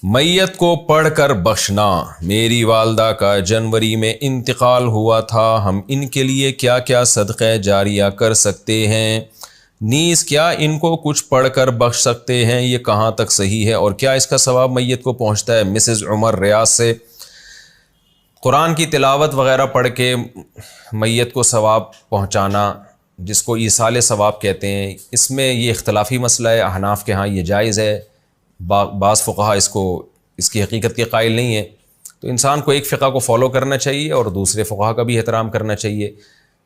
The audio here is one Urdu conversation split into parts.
میت کو پڑھ کر بخشنا۔ میری والدہ کا جنوری میں انتقال ہوا تھا، ہم ان کے لیے کیا کیا صدقہ جاریہ کر سکتے ہیں؟ نیز کیا ان کو کچھ پڑھ کر بخش سکتے ہیں؟ یہ کہاں تک صحیح ہے اور کیا اس کا ثواب میت کو پہنچتا ہے؟ مسز عمر ریاض سے۔ قرآن کی تلاوت وغیرہ پڑھ کے میت کو ثواب پہنچانا، جس کو ایصال ثواب کہتے ہیں، اس میں یہ اختلافی مسئلہ ہے۔ احناف کے ہاں یہ جائز ہے، بعض فقہا اس کی حقیقت کے قائل نہیں ہے۔ تو انسان کو ایک فقہ کو فالو کرنا چاہیے اور دوسرے فقہا کا بھی احترام کرنا چاہیے۔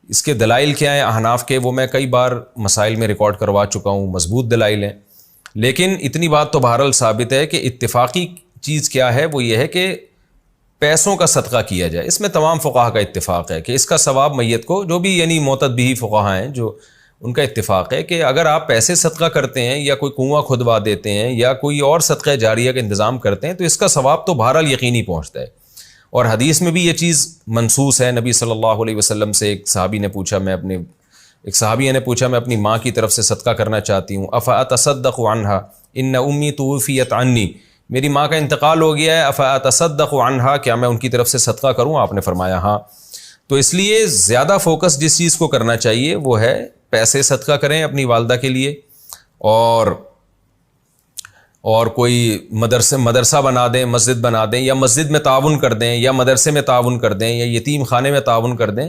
اس کے دلائل کیا ہیں احناف کے، وہ میں کئی بار مسائل میں ریکارڈ کروا چکا ہوں، مضبوط دلائل ہیں۔ لیکن اتنی بات تو بہرحال ثابت ہے کہ اتفاقی چیز کیا ہے، وہ یہ ہے کہ پیسوں کا صدقہ کیا جائے۔ اس میں تمام فقہا کا اتفاق ہے کہ اس کا ثواب میت کو، جو بھی یعنی معتد بھی فقہا ہیں جو ان کا اتفاق ہے کہ اگر آپ پیسے صدقہ کرتے ہیں یا کوئی کنواں کھدوا دیتے ہیں یا کوئی اور صدقہ جاریہ کا انتظام کرتے ہیں تو اس کا ثواب تو بہرحال یقینی پہنچتا ہے۔ اور حدیث میں بھی یہ چیز منصوص ہے۔ نبی صلی اللہ علیہ وسلم سے ایک صحابیہ نے پوچھا میں اپنی ماں کی طرف سے صدقہ کرنا چاہتی ہوں، افاتصدق عنہا ان امی توفیت عنی، میری ماں کا انتقال ہو گیا ہے، افاتصدق عنہا، کیا میں ان کی طرف سے صدقہ کروں؟ آپ نے فرمایا ہاں۔ تو اس لیے زیادہ فوکس جس چیز کو کرنا چاہیے وہ ہے پیسے صدقہ کریں اپنی والدہ کے لیے، اور کوئی مدرسہ بنا دیں، مسجد بنا دیں، یا مسجد میں تعاون کر دیں، یا مدرسے میں تعاون کر دیں، یا یتیم خانے میں تعاون کر دیں۔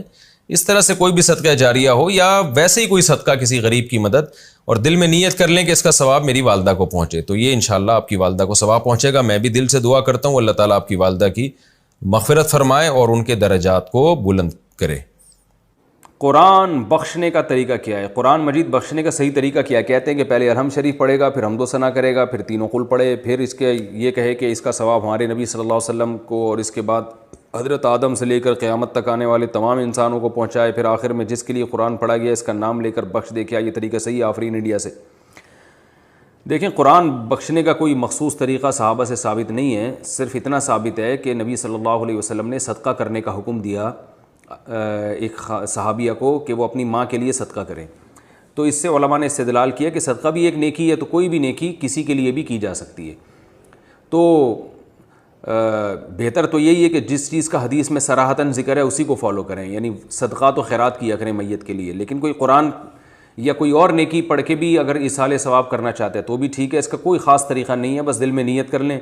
اس طرح سے کوئی بھی صدقہ جاریہ ہو، یا ویسے ہی کوئی صدقہ کسی غریب کی مدد، اور دل میں نیت کر لیں کہ اس کا ثواب میری والدہ کو پہنچے، تو یہ انشاءاللہ آپ کی والدہ کو ثواب پہنچے گا۔ میں بھی دل سے دعا کرتا ہوں اللہ تعالیٰ آپ کی والدہ کی مغفرت فرمائے اور ان کے درجات کو بلند کرے۔ قرآن بخشنے کا طریقہ کیا ہے؟ قرآن مجید بخشنے کا صحیح طریقہ کیا ہے؟ کہتے ہیں کہ پہلے الحمد شریف پڑھے گا، پھر حمد و ثنا کرے گا، پھر تینوں قل پڑھے، پھر اس کے یہ کہے کہ اس کا ثواب ہمارے نبی صلی اللہ علیہ وسلم کو اور اس کے بعد حضرت آدم سے لے کر قیامت تک آنے والے تمام انسانوں کو پہنچائے، پھر آخر میں جس کے لیے قرآن پڑھا گیا اس کا نام لے کر بخش دے۔ کیا یہ طریقہ صحیح ہے؟ آفرین انڈیا سے۔ دیکھیں، قرآن بخشنے کا کوئی مخصوص طریقہ صحابہ سے ثابت نہیں ہے، صرف اتنا ثابت ہے کہ نبی صلی اللہ علیہ وسلم نے صدقہ کرنے کا حکم دیا ایک صحابیہ کو کہ وہ اپنی ماں کے لیے صدقہ کریں۔ تو اس سے علماء نے استدلال کیا کہ صدقہ بھی ایک نیکی ہے، تو کوئی بھی نیکی کسی کے لیے بھی کی جا سکتی ہے۔ تو بہتر تو یہی ہے کہ جس چیز کا حدیث میں صراحتاً ذکر ہے اسی کو فالو کریں، یعنی صدقات و خیرات کیا کریں میت کے لیے۔ لیکن کوئی قرآن یا کوئی اور نیکی پڑھ کے بھی اگر ایصال ثواب کرنا چاہتے ہیں تو بھی ٹھیک ہے، اس کا کوئی خاص طریقہ نہیں ہے، بس دل میں نیت کر لیں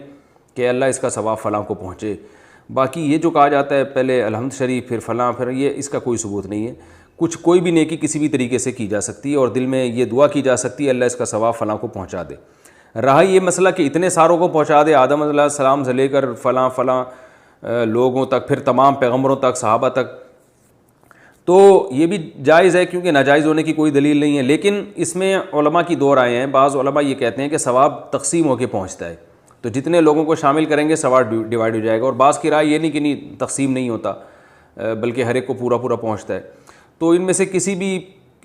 کہ اللہ اس کا ثواب فلاں کو پہنچے۔ باقی یہ جو کہا جاتا ہے پہلے الحمد شریف پھر فلاں، پھر یہ اس کا کوئی ثبوت نہیں ہے۔ کوئی بھی نیکی کسی بھی طریقے سے کی جا سکتی ہے اور دل میں یہ دعا کی جا سکتی ہے اللہ اس کا ثواب فلاں کو پہنچا دے۔ رہا یہ مسئلہ کہ اتنے ساروں کو پہنچا دے، آدم علیہ السلام سے لے کر فلاں لوگوں تک، پھر تمام پیغمبروں تک، صحابہ تک، تو یہ بھی جائز ہے کیونکہ ناجائز ہونے کی کوئی دلیل نہیں ہے۔ لیکن اس میں علماء کی دو رائے ہیں۔ بعض علماء یہ کہتے ہیں کہ ثواب تقسیم ہو کے پہنچتا ہے، تو جتنے لوگوں کو شامل کریں گے ثواب ڈیوائڈ ہو جائے گا، اور بعض کی رائے یہ نہیں کہ نہیں تقسیم نہیں ہوتا بلکہ ہر ایک کو پورا پہنچتا ہے۔ تو ان میں سے کسی بھی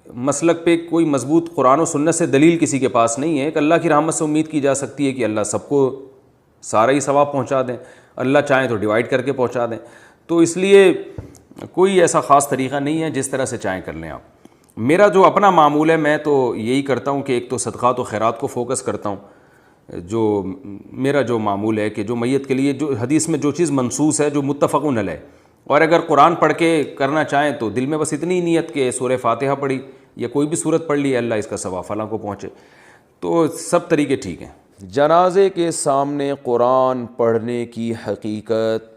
مسلک پہ کوئی مضبوط قرآن و سنت سے دلیل کسی کے پاس نہیں ہے کہ اللہ کی رحمت سے امید کی جا سکتی ہے کہ اللہ سب کو سارا ہی ثواب پہنچا دیں، اللہ چاہیں تو ڈیوائڈ کر کے پہنچا دیں۔ تو اس لیے کوئی ایسا خاص طریقہ نہیں ہے، جس طرح سے چاہیں کر لیں آپ۔ میرا جو اپنا معمول ہے، میں تو یہی کرتا ہوں کہ ایک تو صدقات و خیرات کو فوکس کرتا ہوں، جو میرا جو معمول ہے کہ جو میت کے لیے جو حدیث میں جو چیز منصوص ہے، جو متفق علیہ، اور اگر قرآن پڑھ کے کرنا چاہیں تو دل میں بس اتنی نیت کہ سورہ فاتحہ پڑھی یا کوئی بھی سورت پڑھ لی، اللہ اس کا ثواب فلاں کو پہنچے، تو سب طریقے ٹھیک ہیں۔ جنازے کے سامنے قرآن پڑھنے کی حقیقت۔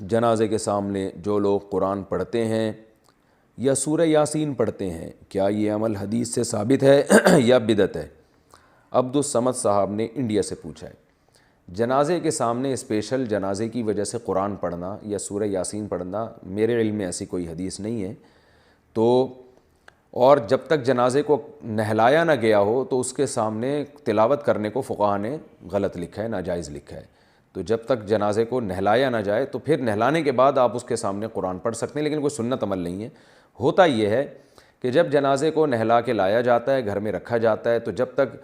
جنازے کے سامنے جو لوگ قرآن پڑھتے ہیں یا سورہ یاسین پڑھتے ہیں، کیا یہ عمل حدیث سے ثابت ہے یا بدعت ہے؟ عبدالصمد صاحب نے انڈیا سے پوچھا ہے۔ جنازے کے سامنے اسپیشل جنازے کی وجہ سے قرآن پڑھنا یا سورہ یاسین پڑھنا میرے علم میں ایسی کوئی حدیث نہیں ہے، تو اور جب تک جنازے کو نہلایا نہ گیا ہو تو اس کے سامنے تلاوت کرنے کو فقہا نے غلط لکھا ہے، ناجائز لکھا ہے۔ تو جب تک جنازے کو نہلایا نہ جائے تو پھر نہلانے کے بعد آپ اس کے سامنے قرآن پڑھ سکتے ہیں، لیکن کوئی سنت عمل نہیں ہے۔ ہوتا یہ ہے کہ جب جنازے کو نہلا کے لایا جاتا ہے، گھر میں رکھا جاتا ہے، تو جب تک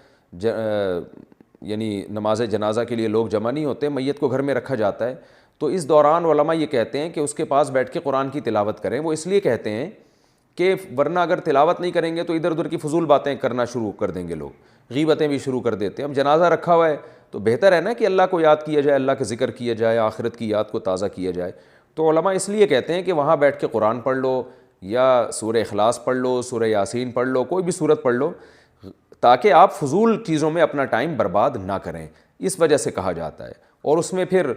یعنی نماز جنازہ کے لیے لوگ جمع نہیں ہوتے، میت کو گھر میں رکھا جاتا ہے، تو اس دوران علماء یہ کہتے ہیں کہ اس کے پاس بیٹھ کے قرآن کی تلاوت کریں۔ وہ اس لیے کہتے ہیں کہ ورنہ اگر تلاوت نہیں کریں گے تو ادھر ادھر کی فضول باتیں کرنا شروع کر دیں گے، لوگ غیبتیں بھی شروع کر دیتے ہیں۔ اب جنازہ رکھا ہوا ہے تو بہتر ہے نا کہ اللہ کو یاد کیا جائے, اللہ کا ذکر کیا جائے, آخرت کی یاد کو تازہ کیا جائے. تو علماء اس لیے کہتے ہیں کہ وہاں بیٹھ کے قرآن پڑھ لو یا سورہ اخلاص پڑھ لو, سورہ یاسین پڑھ لو, کوئی بھی سورت پڑھ لو, تاکہ آپ فضول چیزوں میں اپنا ٹائم برباد نہ کریں. اس وجہ سے کہا جاتا ہے. اور اس میں پھر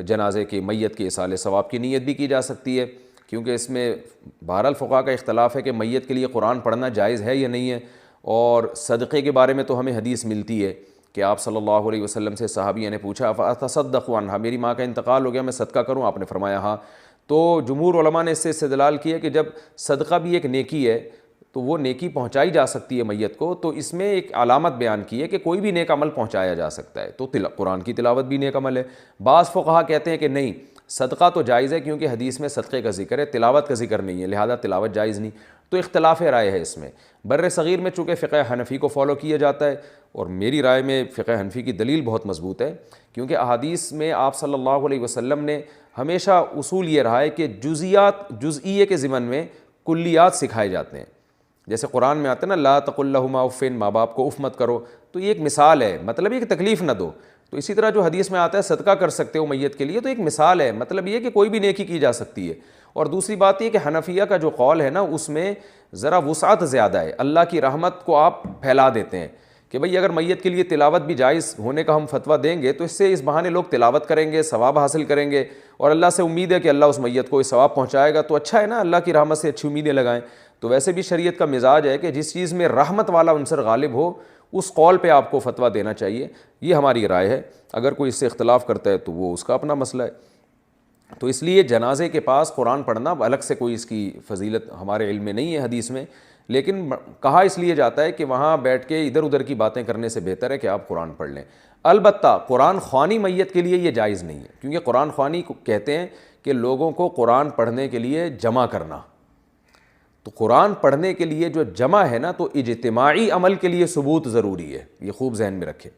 جنازے کی میت کے ایصال ثواب کی نیت بھی کی جا سکتی ہے, کیونکہ اس میں بہرحال فقہاء کا اختلاف ہے کہ میت کے لیے قرآن پڑھنا جائز ہے یا نہیں ہے. اور صدقے کے بارے میں تو ہمیں حدیث ملتی ہے کہ آپ صلی اللہ علیہ وسلم سے صحابیہ نے پوچھا فاتصدق عنہا, میری ماں کا انتقال ہو گیا, میں صدقہ کروں؟ آپ نے فرمایا ہاں. تو جمہور علماء نے اس سے استدلال کیا کہ جب صدقہ بھی ایک نیکی ہے تو وہ نیکی پہنچائی جا سکتی ہے میت کو, تو اس میں ایک علامت بیان کی ہے کہ کوئی بھی نیک عمل پہنچایا جا سکتا ہے. تو قرآن کی تلاوت بھی نیک عمل ہے. بعض فقہا کہتے ہیں کہ نہیں, صدقہ تو جائز ہے کیونکہ حدیث میں صدقے کا ذکر ہے, تلاوت کا ذکر نہیں ہے, لہذا تلاوت جائز نہیں. تو اختلاف رائے ہے اس میں. بر صغیر میں چونکہ فقہ حنفی کو فالو کیا جاتا ہے, اور میری رائے میں فقہ حنفی کی دلیل بہت مضبوط ہے, کیونکہ احادیث میں آپ صلی اللہ علیہ وسلم نے ہمیشہ اصول یہ رہا ہے کہ جزئیے کے ضمن میں کلیات سکھائے جاتے ہیں. جیسے قرآن میں آتا ہے نا لا تقل لہما اف, ماں باپ کو اف مت کرو, تو یہ ایک مثال ہے, مطلب یہ کہ تکلیف نہ دو. تو اسی طرح جو حدیث میں آتا ہے صدقہ کر سکتے ہو میت کے لیے, تو ایک مثال ہے, مطلب یہ کہ کوئی بھی نیکی کی جا سکتی ہے. اور دوسری بات یہ کہ حنفیہ کا جو قول ہے نا اس میں ذرا وسعت زیادہ ہے, اللہ کی رحمت کو آپ پھیلا دیتے ہیں کہ بھئی اگر میت کے لیے تلاوت بھی جائز ہونے کا ہم فتویٰ دیں گے تو اس سے اس بہانے لوگ تلاوت کریں گے, ثواب حاصل کریں گے, اور اللہ سے امید ہے کہ اللہ اس میت کو اس ثواب پہنچائے گا. تو اچھا ہے نا, اللہ کی رحمت سے اچھی امیدیں لگائیں. تو ویسے بھی شریعت کا مزاج ہے کہ جس چیز میں رحمت والا عنصر غالب ہو اس قول پہ آپ کو فتویٰ دینا چاہیے. یہ ہماری رائے ہے. اگر کوئی اس سے اختلاف کرتا ہے تو وہ اس کا اپنا مسئلہ ہے. تو اس لیے جنازے کے پاس قرآن پڑھنا الگ سے کوئی اس کی فضیلت ہمارے علم میں نہیں ہے حدیث میں, لیکن کہا اس لیے جاتا ہے کہ وہاں بیٹھ کے ادھر ادھر کی باتیں کرنے سے بہتر ہے کہ آپ قرآن پڑھ لیں. البتہ قرآن خوانی میت کے لیے یہ جائز نہیں ہے, کیونکہ قرآن خوانی کو کہتے ہیں کہ لوگوں کو قرآن پڑھنے کے لیے جمع کرنا. تو قرآن پڑھنے کے لیے جو جمع ہے نا, تو اجتماعی عمل کے لیے ثبوت ضروری ہے, یہ خوب ذہن میں رکھیں.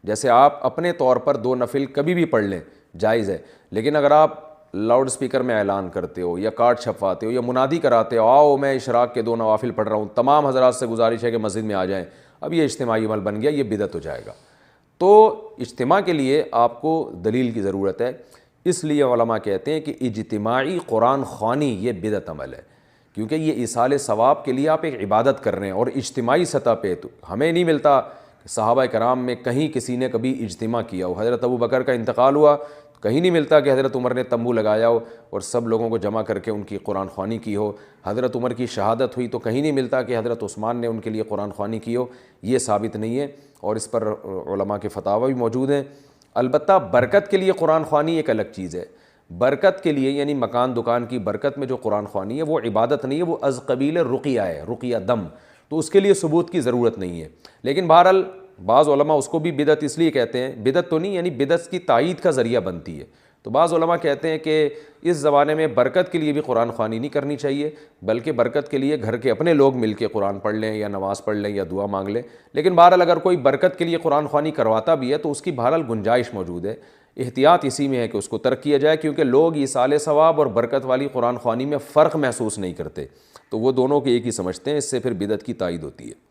جیسے آپ اپنے طور پر 2 نفل کبھی بھی پڑھ لیں جائز ہے, لیکن اگر آپ لاؤڈ سپیکر میں اعلان کرتے ہو یا کارڈ چھپواتے ہو یا منادی کراتے ہو آؤ میں اشراق کے 2 نوافل پڑھ رہا ہوں, تمام حضرات سے گزارش ہے کہ مسجد میں آ جائیں, اب یہ اجتماعی عمل بن گیا, یہ بدعت ہو جائے گا. تو اجتماع کے لیے آپ کو دلیل کی ضرورت ہے. اس لیے علماء کہتے ہیں کہ اجتماعی قرآن خوانی یہ بدعت عمل ہے, کیونکہ یہ ایصال ثواب کے لیے آپ ایک عبادت کر رہے ہیں, اور اجتماعی سطح پہ تو ہمیں نہیں ملتا صحابہ کرام میں کہیں کسی نے کبھی اجتماع کیا ہو. حضرت ابو بکر کا انتقال ہوا, کہیں نہیں ملتا کہ حضرت عمر نے تمبو لگایا ہو اور سب لوگوں کو جمع کر کے ان کی قرآن خوانی کی ہو. حضرت عمر کی شہادت ہوئی تو کہیں نہیں ملتا کہ حضرت عثمان نے ان کے لیے قرآن خوانی کی ہو. یہ ثابت نہیں ہے, اور اس پر علماء کے فتاوی بھی موجود ہیں. البتہ برکت کے لیے قرآن خوانی ایک الگ چیز ہے. برکت کے لیے یعنی مکان دکان کی برکت میں جو قرآن خوانی ہے وہ عبادت نہیں ہے, وہ از قبیل رقیہ ہے, رقیہ دم. تو اس کے لیے ثبوت کی ضرورت نہیں ہے. لیکن بہرحال بعض علماء اس کو بھی بدعت اس لیے کہتے ہیں, بدعت تو نہیں یعنی بدعت کی تائید کا ذریعہ بنتی ہے. تو بعض علماء کہتے ہیں کہ اس زمانے میں برکت کے لیے بھی قرآن خوانی نہیں کرنی چاہیے, بلکہ برکت کے لیے گھر کے اپنے لوگ مل کے قرآن پڑھ لیں یا نماز پڑھ لیں یا دعا مانگ لیں. لیکن بہرحال اگر کوئی برکت کے لیے قرآن خوانی کرواتا بھی ہے تو اس کی بہرحال گنجائش موجود ہے. احتیاط اسی میں ہے کہ اس کو ترک کیا جائے, کیونکہ لوگ ایصال ثواب اور برکت والی قرآن خوانی میں فرق محسوس نہیں کرتے, تو وہ دونوں کے ایک ہی سمجھتے ہیں, اس سے پھر بدعت کی تائید ہوتی ہے.